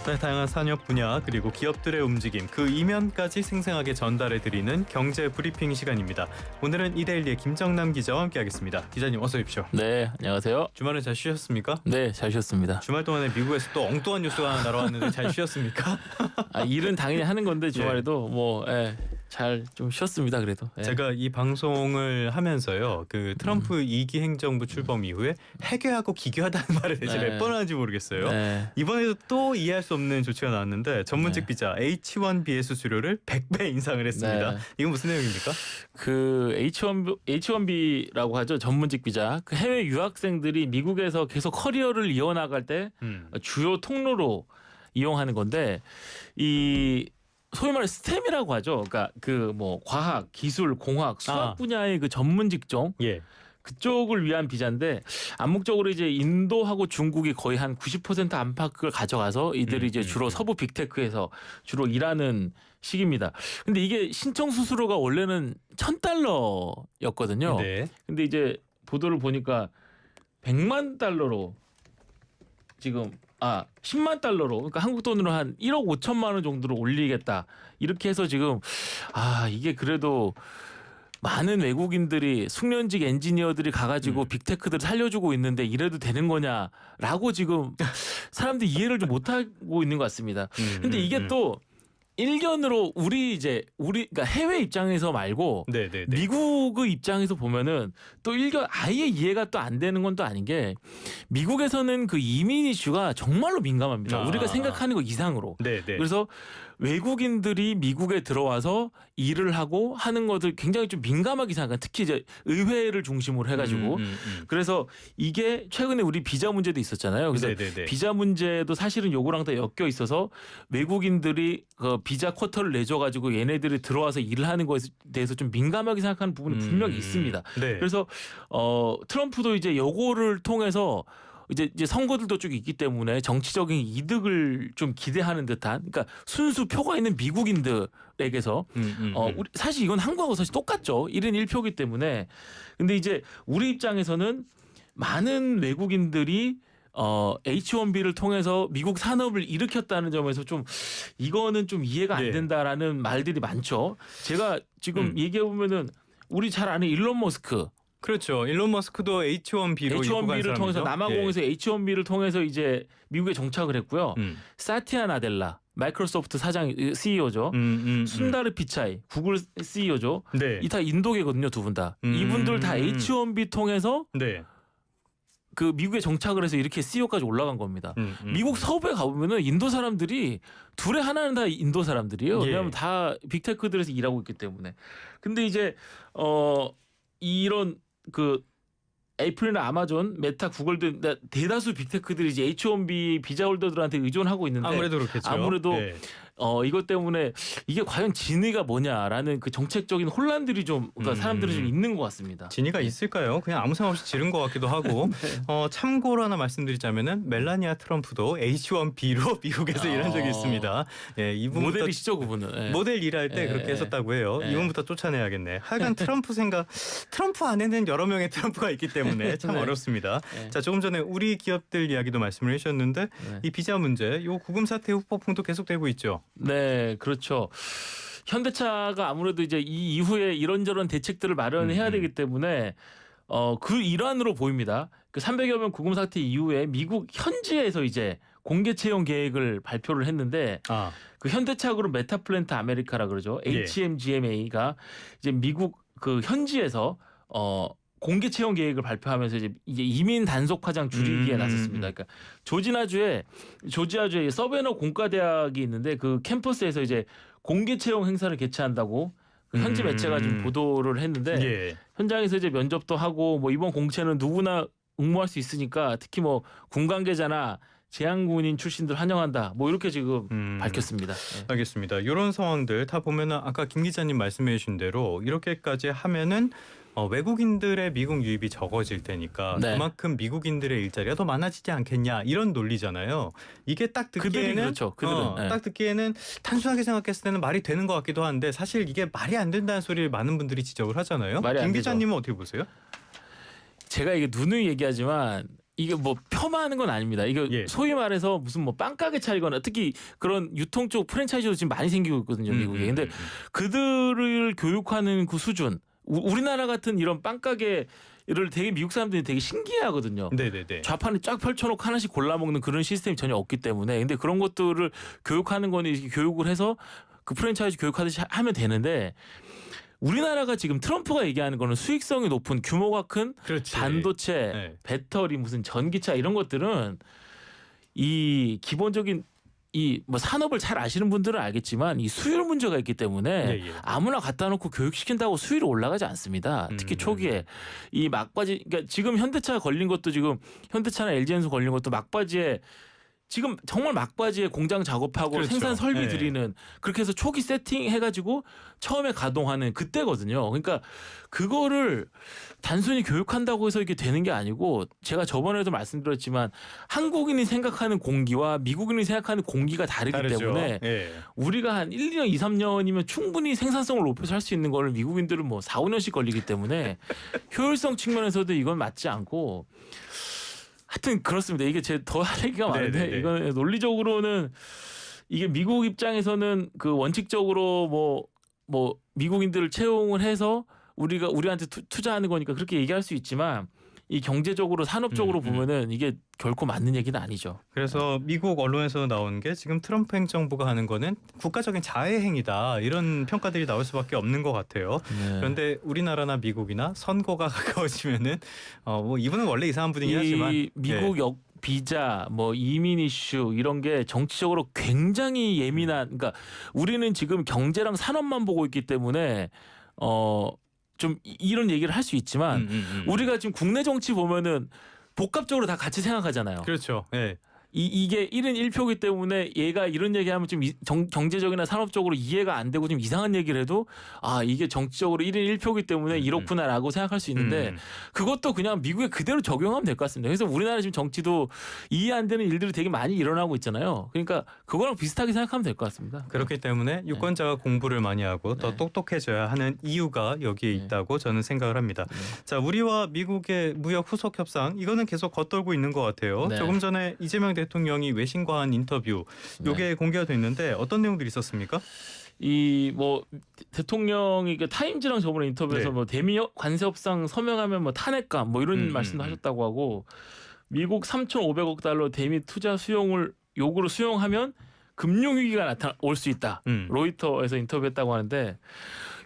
네, 다양한 산업 분야 그리고 기업들의 움직임 그 이면까지 생생하게 전달해드리는 경제 브리핑 시간입니다. 오늘은 이데일리의 김정남 기자와 함께하겠습니다. 기자님 어서 오십시오. 네, 안녕하세요. 주말에 잘 쉬셨습니까? 네, 잘 쉬었습니다. 주말 동안에 미국에서 또 엉뚱한 뉴스가 하나 날아왔는데 잘 쉬었습니까? 일은 당연히 하는 건데 주말에도 잘 좀 쉬었습니다. 그래도 제가 이 방송을 하면서요, 그 트럼프 2기 행정부 출범 이후에 해괴하고 기괴하다는 말을 대체 몇 번 하는지 모르겠어요. 이번에도 또 이해할 수 없는 조치가 나왔는데 전문직 비자 H-1B의 수수료를 100배 인상을 했습니다. 이건 무슨 내용입니까? 그 H-1B라고 하죠. 전문직 비자. 그 해외 유학생들이 미국에서 계속 커리어를 이어나갈 때 주요 통로로 이용하는 건데 이 소위 말해 스템이라고 하죠. 그러니까 그 뭐 과학, 기술, 공학, 수학 분야의 그 전문 직종 그쪽을 위한 비자인데 암묵적으로 이제 인도하고 중국이 거의 한 90% 안팎을 가져가서 이들이 이제 주로 서부 빅테크에서 주로 일하는 시기입니다. 근데 이게 신청 수수료가 원래는 $1,000였거든요. 네. 근데 이제 보도를 보니까 $1,000,000로 지금 10만 달러로 그러니까 한국 돈으로 한 1억 5천만 원 정도로 올리겠다. 이렇게 해서 지금 이게 그래도 많은 외국인들이 숙련직 엔지니어들이 가가지고 빅테크들을 살려주고 있는데 이래도 되는 거냐라고 지금 사람들이 이해를 좀 못하고 있는 것 같습니다. 근데 이게 또 일견으로 그러니까 해외 입장에서 말고 미국의 입장에서 보면은 또 일견 아예 이해가 또 안 되는 건 또 아닌 게 미국에서는 그 이민 이슈가 정말로 민감합니다. 우리가 생각하는 것 이상으로. 그래서 외국인들이 미국에 들어와서 일을 하고 하는 것을 굉장히 좀 민감하게 생각해요. 특히 이제 의회를 중심으로 해가지고. 그래서 이게 최근에 우리 비자 문제도 있었잖아요. 그래서 비자 문제도 사실은 요거랑 다 엮여 있어서 외국인들이 그 비자 쿼터를 내줘가지고 얘네들이 들어와서 일을 하는 것에 대해서 좀 민감하게 생각하는 부분이 분명히 있습니다. 그래서 트럼프도 이제 요거를 통해서 이제 선거들도 쭉 있기 때문에 정치적인 이득을 좀 기대하는 듯한, 그러니까 순수 표가 있는 미국인들에게서 사실 이건 한국하고 사실 똑같죠. 1인 1표기 때문에. 근데 이제 우리 입장에서는 많은 외국인들이 H-1B를 통해서 미국 산업을 일으켰다는 점에서 좀 이거는 좀 이해가 안 된다라는 말들이 많죠. 제가 지금 얘기해 보면은 우리 잘 아는 일론 머스크. 그렇죠. 일론 머스크도 H-1B를 통해서 남아공에서 H-1B를 통해서 이제 미국에 정착을 했고요. 사티아 나델라 마이크로소프트 사장 CEO죠. 순다르 피차이 구글 CEO죠. 이 다 인도계거든요, 두 분 다. 이분들 다 H-1B 통해서 그 미국에 정착을 해서 이렇게 CEO까지 올라간 겁니다. 미국 서부에 가보면은 인도 사람들이 둘에 하나는 다 인도 사람들이에요. 왜냐하면 다 빅테크들에서 일하고 있기 때문에. 근데 이제 이런 그 애플이나 아마존, 메타, 구글도 대다수 빅테크들이 이제 H-1B 비자 홀더들한테 의존하고 있는데 아무래도 그렇겠죠. 이것 때문에 이게 과연 진위가 뭐냐라는 그 정책적인 혼란들이 좀 그러니까 사람들이 좀 있는 것 같습니다. 진위가 있을까요? 그냥 아무 생각 없이 지른 것 같기도 하고. 참고로 하나 말씀드리자면은 멜라니아 트럼프도 H-1B로 미국에서 일한 적이 있습니다. 이분부터 모델이시죠, 그분은. 모델 일할 때 그렇게 했었다고 해요. 이분부터 쫓아내야겠네. 하여간 트럼프 안에는 여러 명의 트럼프가 있기 때문에 참 어렵습니다. 자, 조금 전에 우리 기업들 이야기도 말씀을 해주셨는데 이 비자 문제, 요 구금 사태 후폭풍도 계속되고 있죠. 네, 그렇죠. 현대차가 아무래도 이제 이 이후에 이런저런 대책들을 마련해야 되기 때문에 그 일환으로 보입니다. 그 300여 명 구금 사태 이후에 미국 현지에서 이제 공개 채용 계획을 발표를 했는데 그 현대차 그룹 메타플랜트 아메리카라 그러죠. HMGMA가 이제 미국 그 현지에서 공개 채용 계획을 발표하면서 이제 이민 단속 화장 줄이기에 나섰습니다. 그러니까 조지아주에 서베너 공과대학이 있는데 그 캠퍼스에서 이제 공개 채용 행사를 개최한다고 그 현지 매체가 좀 보도를 했는데 현장에서 이제 면접도 하고 뭐 이번 공채는 누구나 응모할 수 있으니까 특히 뭐 군 관계자나 재향군인 출신들 환영한다. 뭐 이렇게 지금 밝혔습니다. 알겠습니다. 이런 상황들 다 보면은 아까 김 기자님 말씀해 주신 대로 이렇게까지 하면은 외국인들의 미국 유입이 적어질 테니까 그만큼 미국인들의 일자리가 더 많아지지 않겠냐 이런 논리잖아요. 이게 딱 듣기에는 딱 듣기에는 단순하게 생각했을 때는 말이 되는 것 같기도 한데 사실 이게 말이 안 된다는 소리를 많은 분들이 지적을 하잖아요. 김 기자님은 어떻게 보세요? 제가 이게 누누이 얘기하지만 이게 뭐 폄하하는 건 아닙니다. 이거 예. 소위 말해서 무슨 뭐 빵가게 차리거나 특히 그런 유통 쪽 프랜차이즈도 지금 많이 생기고 있거든요, 미국에. 근데 그들을 교육하는 그 수준, 우리나라 같은 이런 빵가게를 되게 미국 사람들이 되게 신기해하거든요. 네네네. 좌판에 쫙 펼쳐놓고 하나씩 골라 먹는 그런 시스템이 전혀 없기 때문에. 근데 그런 것들을 교육하는 거는 이렇게 교육을 해서 그 프랜차이즈 교육하듯이 하면 되는데. 우리나라가 지금 트럼프가 얘기하는 거는 수익성이 높은 규모가 큰 그렇지. 반도체, 네. 배터리, 무슨 전기차 이런 것들은 이 기본적인 이 뭐 산업을 잘 아시는 분들은 알겠지만 이 수율 문제가 있기 때문에 예. 아무나 갖다 놓고 교육시킨다고 수율이 올라가지 않습니다. 특히 초기에 이 막바지, 그러니까 지금 현대차 걸린 것도 지금 현대차나 LG엔소 걸린 것도 막바지에 지금 정말 막바지에 공장 작업하고 그렇죠. 생산 설비 네. 드리는 그렇게 해서 초기 세팅 해가지고 처음에 가동하는 그때거든요. 그러니까 그거를 단순히 교육한다고 해서 이게 되는 게 아니고 제가 저번에도 말씀드렸지만 한국인이 생각하는 공기와 미국인이 생각하는 공기가 다르기 다르죠. 때문에 예. 우리가 한 1, 2년, 2, 3년이면 충분히 생산성을 높여서 할 수 있는 거를 미국인들은 뭐 4, 5년씩 걸리기 때문에 효율성 측면에서도 이건 맞지 않고 하여튼 그렇습니다. 이게 제 더 할 얘기가 많은데 네네네. 이건 논리적으로는 이게 미국 입장에서는 그 원칙적으로 뭐 미국인들을 채용을 해서 우리한테 투자하는 거니까 그렇게 얘기할 수 있지만 이 경제적으로 산업적으로 보면은 이게 결코 맞는 얘기는 아니죠. 그래서 미국 언론에서 나온 게 지금 트럼프 행정부가 하는 거는 국가적인 자해 행위다 이런 평가들이 나올 수밖에 없는 것 같아요. 네. 그런데 우리나라나 미국이나 선거가 가까워지면은 뭐 이분은 원래 이상한 분이긴 하지만 이 미국 비자, 뭐 이민 이슈 이런 게 정치적으로 굉장히 예민한. 그러니까 우리는 지금 경제랑 산업만 보고 있기 때문에 좀 이런 얘기를 할 수 있지만 우리가 지금 국내 정치 보면은 복합적으로 다 같이 생각하잖아요. 그렇죠. 예. 이게 1인 1표기 때문에 얘가 이런 얘기하면 좀 경제적이나 산업적으로 이해가 안 되고 좀 이상한 얘기를 해도 아 이게 정치적으로 1인 1표기 때문에 이렇구나라고 생각할 수 있는데 그것도 그냥 미국에 그대로 적용하면 될 것 같습니다. 그래서 우리나라 지금 정치도 이해 안 되는 일들이 되게 많이 일어나고 있잖아요. 그러니까 그거랑 비슷하게 생각하면 될 것 같습니다. 그렇기 때문에 유권자가 공부를 많이 하고 더 똑똑해져야 하는 이유가 여기에 있다고 저는 생각을 합니다. 자, 우리와 미국의 무역 후속 협상 이거는 계속 겉돌고 있는 것 같아요. 네. 조금 전에 이재명 대통령이 외신과 한 인터뷰 요게 공개가 됐는데 어떤 내용들이 있었습니까? 이 뭐 대통령이 그 타임즈랑 저번에 인터뷰에서 네. 뭐 대미 관세 협상 서명하면 뭐 탄핵감 뭐 이런 말씀도 하셨다고 하고 미국 3,500억 달러 대미 투자 수용을 요구로 수용하면 금융 위기가 올 수 있다. 로이터에서 인터뷰했다고 하는데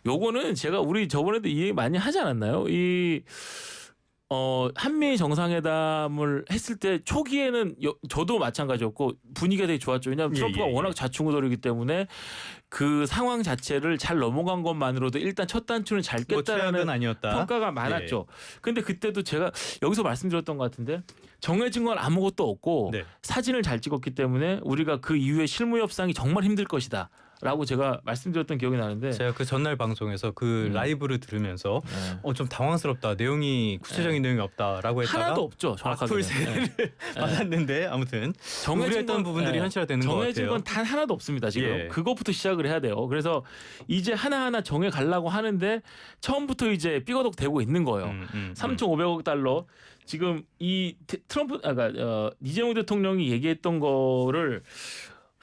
요거는 제가 우리 저번에도 이 얘기 많이 하지 않았나요? 이 한미 정상회담을 했을 때 초기에는 저도 마찬가지였고 분위기가 되게 좋았죠. 왜냐하면 트럼프가 워낙 좌충우돌이기 때문에 그 상황 자체를 잘 넘어간 것만으로도 일단 첫 단추는 잘 깼다라는 아니었다. 평가가 많았죠. 근데 그때도 제가 여기서 말씀드렸던 것 같은데 정해진 건 아무것도 없고 사진을 잘 찍었기 때문에 우리가 그 이후에 실무 협상이 정말 힘들 것이다. 라고 제가 말씀드렸던 기억이 나는데 제가 그 전날 방송에서 그 라이브를 들으면서 좀 당황스럽다. 내용이 구체적인 내용이 없다라고 했다가 하나도 없죠. 정확하게. 악플 세례를 받았는데 아무튼 우려했던 부분들이 현실화되는 것 같아요. 정해진 건 단 하나도 없습니다. 지금 그것부터 시작을 해야 돼요. 그래서 이제 하나하나 정해 가려고 하는데 처음부터 이제 삐거덕 되고 있는 거예요. 3,500억 달러 지금 이 트럼프 이재명 대통령이 얘기했던 거를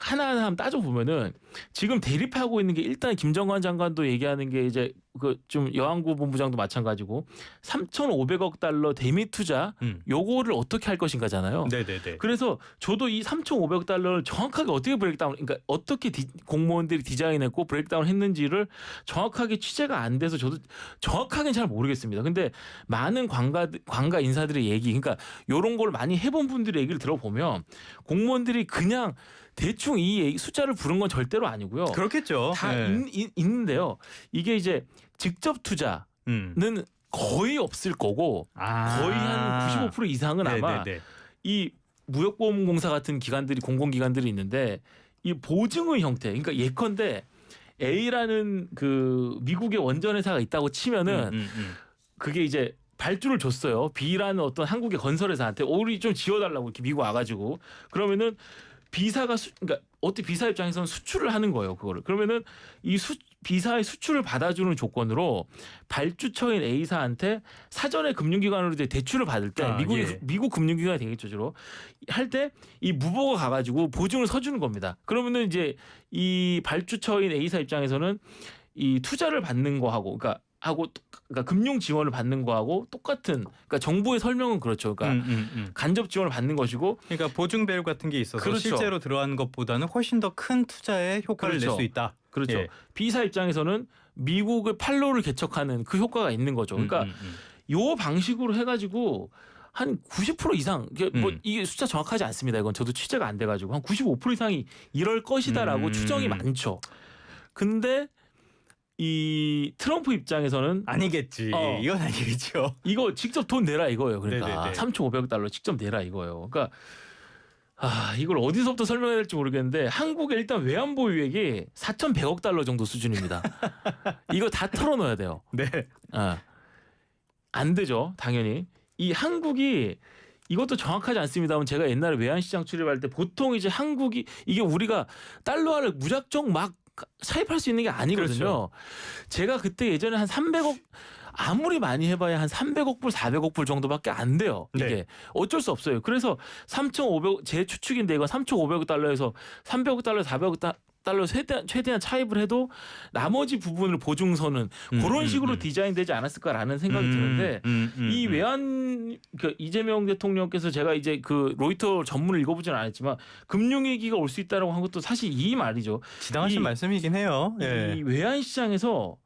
하나하나 한번 따져보면은 지금 대립하고 있는 게 일단 김정관 장관도 얘기하는 게 이제 그 좀 여안구 본부장도 마찬가지고 3,500억 달러 대미 투자 요거를 어떻게 할 것인가잖아요. 네네네. 그래서 저도 이 3,500억 달러를 정확하게 어떻게 브레이크다운, 그러니까 어떻게 공무원들이 디자인했고 브레이크다운 했는지를 정확하게 취재가 안 돼서 저도 정확하게는 잘 모르겠습니다. 근데 많은 관가 인사들의 얘기, 그러니까 요런 걸 많이 해본 분들의 얘기를 들어보면 공무원들이 그냥 대충 이 숫자를 부른 건 절대로 아니고요. 그렇겠죠. 다 있는데요. 이게 이제 직접 투자는 거의 없을 거고 거의 한 95% 이상은 아마 이 무역보험공사 같은 기관들이 공공기관들이 있는데 이 보증의 형태, 그러니까 예컨대 A라는 그 미국의 원전회사가 있다고 치면은 그게 이제 발주를 줬어요. B라는 어떤 한국의 건설회사한테 우리 좀 지어달라고 이렇게 미국 와가지고 그러면은 비사가 그러니까 어떻게 비사 입장에서는 수출을 하는 거예요. 그거를 그러면은 이 B사의 수출을 받아주는 조건으로 발주처인 A사한테 사전에 금융기관으로 이제 대출을 받을 때 미국 금융기관이 되겠죠, 주로 할 때 이 무보가 가가지고 보증을 서주는 겁니다. 그러면은 이제 이 발주처인 A사 입장에서는 이 투자를 받는 거하고, 그러니까 금융 지원을 받는 거하고 똑같은, 그러니까 정부의 설명은 그렇죠. 그러니까 간접 지원을 받는 것이고, 그러니까 보증 배율 같은 게 있어서 그렇죠. 실제로 들어가는 것보다는 훨씬 더 큰 투자에 효과를 그렇죠. 낼 수 있다. 그렇죠. 예. B사 입장에서는 미국의 판로를 개척하는 그 효과가 있는 거죠. 그러니까 요 방식으로 해가지고 한 90% 이상, 뭐 이게 숫자 정확하지 않습니다. 이건 저도 취재가 안 돼가지고 한 95% 이상이 이럴 것이다라고 추정이 많죠. 근데 이 트럼프 입장에서는 아니겠지. 이건 아니겠죠. 이거 직접 돈 내라 이거예요. 그러니까 네네네. 3,500달러 직접 내라 이거예요. 그러니까 이걸 어디서부터 설명해야 될지 모르겠는데 한국의 일단 외환 보유액이 4,100억 달러 정도 수준입니다. 이거 다 털어넣어야 돼요. 네. 안 되죠. 당연히. 이 한국이 이것도 정확하지 않습니다만 제가 옛날에 외환시장 출입할 때 보통 이제 한국이 이게 우리가 달러화를 무작정 막 차입할 수 있는 게 아니거든요. 그렇죠. 제가 그때 예전에 한 300억 아무리 많이 해봐야 한 300억 불, 400억 불 정도밖에 안 돼요. 이게 네. 어쩔 수 없어요. 그래서 3,500 제 추측인데 이거 3,500억 달러에서 300억 달러, 400억 달러 최대한 차입을 해도 나머지 부분을 보증서는 그런 식으로 디자인되지 않았을까라는 생각이 드는데 이 외환 그 이재명 대통령께서 제가 이제 그 로이터 전문을 읽어보지는 않았지만 금융위기가 올 수 있다라고 한 것도 사실 이 말이죠. 지당하신 말씀이긴 해요. 예. 이 외환 시장에서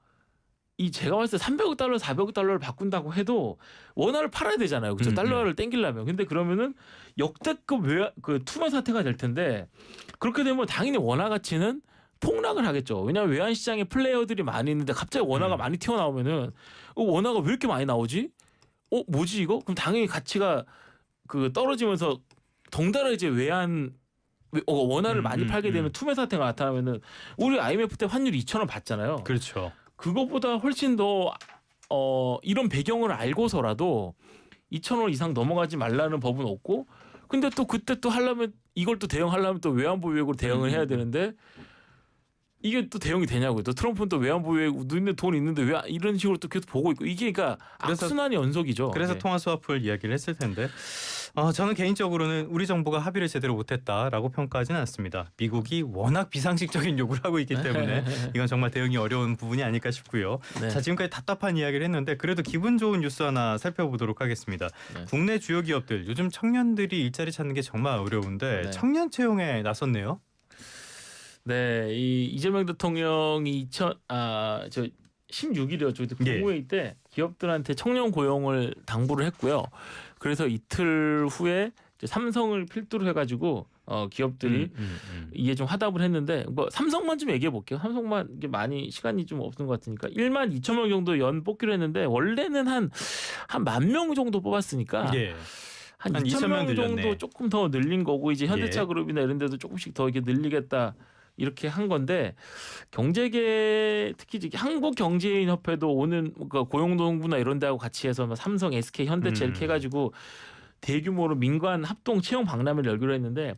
이 제가 봤을 때 300억 달러, 400억 달러를 바꾼다고 해도 원화를 팔아야 되잖아요. 그렇죠? 달러를 땡기려면. 근데 그러면은 역대급 그 투매 사태가 될 텐데 그렇게 되면 당연히 원화 가치는 폭락을 하겠죠. 왜냐하면 외환 시장에 플레이어들이 많이 있는데 갑자기 원화가 많이 튀어나오면은 원화가 왜 이렇게 많이 나오지? 뭐지 이거? 그럼 당연히 가치가 그 떨어지면서 덩달아 이제 원화를 많이 팔게 되면 투매 사태가 나타나면은 우리 IMF 때 환율 2,000원 받잖아요. 그렇죠. 그것보다 훨씬 더 이런 배경을 알고서라도 2,000원 이상 넘어가지 말라는 법은 없고, 근데 또 그때 또 하려면 이걸 또 대응하려면 또 외환보유액으로 대응을 해야 되는데 이게 또 대응이 되냐고요. 또 트럼프는 또 외환보유액 너네 돈 있는데 왜 이런 식으로 또 계속 보고 있고 이게 그러니까 악순환의 연속이죠. 그래서 네. 통화 스와프를 이야기를 했을 텐데 저는 개인적으로는 우리 정부가 합의를 제대로 못했다라고 평가하지는 않습니다. 미국이 워낙 비상식적인 요구를 하고 있기 때문에 이건 정말 대응이 어려운 부분이 아닐까 싶고요. 네. 자, 지금까지 답답한 이야기를 했는데 그래도 기분 좋은 뉴스 하나 살펴보도록 하겠습니다. 네. 국내 주요 기업들 요즘 청년들이 일자리 찾는 게 정말 어려운데 네. 청년 채용에 나섰네요. 네, 이 이재명 대통령이 16일이었죠. 국무회의 때 기업들한테 청년 고용을 당부를 했고요. 그래서 이틀 후에 이제 삼성을 필두로 해가지고 기업들이 이게 좀 화답을 했는데 뭐 삼성만 좀 얘기해 볼게요. 삼성만 이게 많이 시간이 좀 없는 것 같으니까 1만 2천 명 정도 연 뽑기로 했는데 원래는 한 1만 명 정도 뽑았으니까. 예. 한 2천 2천 명 명 정도 늘렸네. 조금 더 늘린 거고 이제 현대차 예. 그룹이나 이런 데도 조금씩 더 이렇게 늘리겠다 이렇게 한 건데 경제계 특히 한국경제인협회도 오는 그러니까 고용노동부나 이런 데하고 같이 해서 뭐 삼성, SK, 현대차 이렇게 해가지고 대규모로 민관 합동 채용 박람회를 열기로 했는데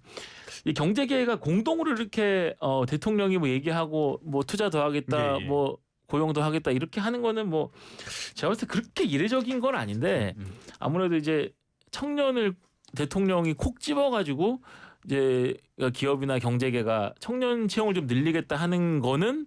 이 경제계가 공동으로 이렇게 대통령이 뭐 얘기하고 뭐 투자 더 하겠다 예. 뭐 고용 더 하겠다 이렇게 하는 거는 뭐 제가 봤을 때 그렇게 이례적인 건 아닌데 아무래도 이제 청년을 대통령이 콕 집어가지고 이제 기업이나 경제계가 청년 채용을 좀 늘리겠다 하는 거는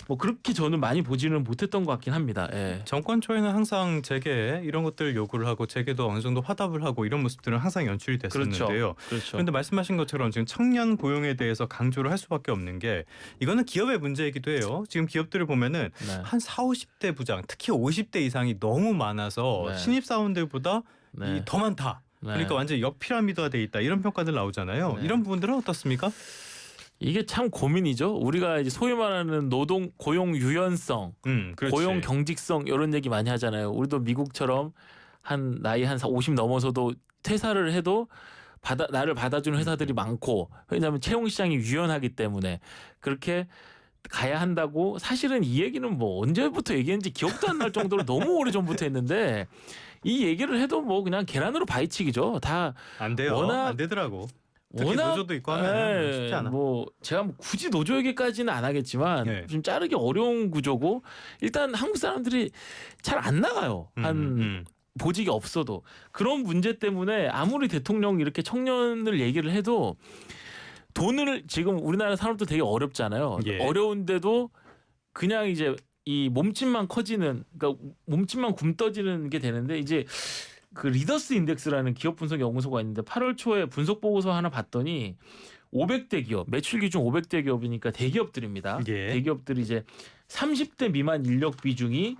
뭐 그렇게 저는 많이 보지는 못했던 것 같긴 합니다. 예. 정권 초에는 항상 재계 이런 것들 요구를 하고 재계도 어느 정도 화답을 하고 이런 모습들은 항상 연출이 됐었는데요. 그렇죠. 그런데 말씀하신 것처럼 지금 청년 고용에 대해서 강조를 할 수밖에 없는 게 이거는 기업의 문제이기도 해요. 지금 기업들을 보면은 네. 한 40, 50대 부장, 특히 50대 이상이 너무 많아서 네. 신입사원들보다 네. 더 많다. 네. 그러니까 완전히 역피라미드화 돼 있다. 이런 평가들 나오잖아요. 네. 이런 부분들은 어떻습니까? 이게 참 고민이죠. 우리가 이제 소위 말하는 노동 고용 유연성, 그렇지. 고용 경직성 이런 얘기 많이 하잖아요. 우리도 미국처럼 나이 한 50 넘어서도 퇴사를 해도 나를 받아주는 회사들이 많고 왜냐하면 채용 시장이 유연하기 때문에 그렇게 가야 한다고 사실은 이 얘기는 뭐 언제부터 얘기했는지 기억도 안 날 정도로 너무 오래전부터 했는데 이 얘기를 해도 뭐 그냥 계란으로 바위치기죠. 다 안 돼요. 워낙 안 되더라고. 특히 노조도 있고 하면 쉽지 않아. 뭐 제가 뭐 굳이 노조 얘기까지는 안 하겠지만 네. 좀 자르기 어려운 구조고 일단 한국 사람들이 잘 안 나가요. 보직이 없어도 그런 문제 때문에 아무리 대통령 이렇게 청년을 얘기를 해도 돈을 지금 우리나라 사람도 되게 어렵잖아요. 예. 어려운데도 그냥 이제 이 몸집만 커지는 그러니까 몸집만 굼떠지는 게 되는데 이제 그 리더스 인덱스라는 기업 분석 연구소가 있는데 8월 초에 분석 보고서 하나 봤더니 500대 기업 매출 기준 500대 기업이니까 대기업들입니다. 예. 대기업들이 이제 30대 미만 인력 비중이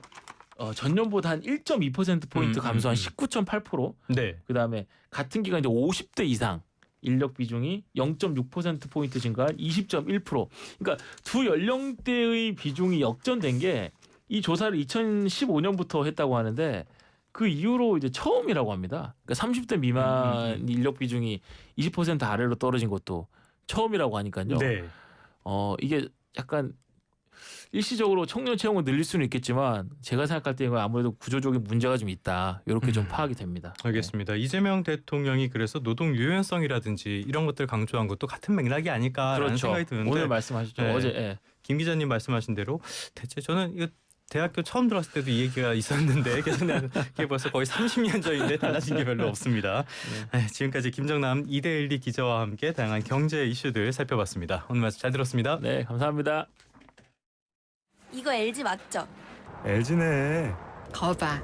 전년보다 한 1.2% 포인트 감소한 19.8%. 네. 그다음에 같은 기간 이제 50대 이상 인력 비중이 0.6% 포인트 증가한 20.1%. 그러니까 두 연령대의 비중이 역전된 게 이 조사를 2015년부터 했다고 하는데 그 이후로 이제 처음이라고 합니다. 그러니까 30대 미만 인력 비중이 20% 아래로 떨어진 것도 처음이라고 하니까요. 네. 이게 약간 일시적으로 청년 채용을 늘릴 수는 있겠지만 제가 생각할 때 이건 아무래도 구조적인 문제가 좀 있다. 이렇게 좀 파악이 됩니다. 알겠습니다. 이재명 대통령이 그래서 노동 유연성이라든지 이런 것들 강조한 것도 같은 맥락이 아닐까라는 그렇죠. 생각이 드는데 오늘 말씀하셨죠. 네. 어제 김 기자님 말씀하신 대로 대체 저는 이거 대학교 처음 들어왔을 때도 이 얘기가 있었는데 이게 벌써 거의 30년 전인데 달라진 게 별로 없습니다. 네, 지금까지 김정남 이데일리 기자와 함께 다양한 경제 이슈들 살펴봤습니다. 오늘 말씀 잘 들었습니다. 네, 감사합니다. 이거 LG 맞죠? LG네. 거봐.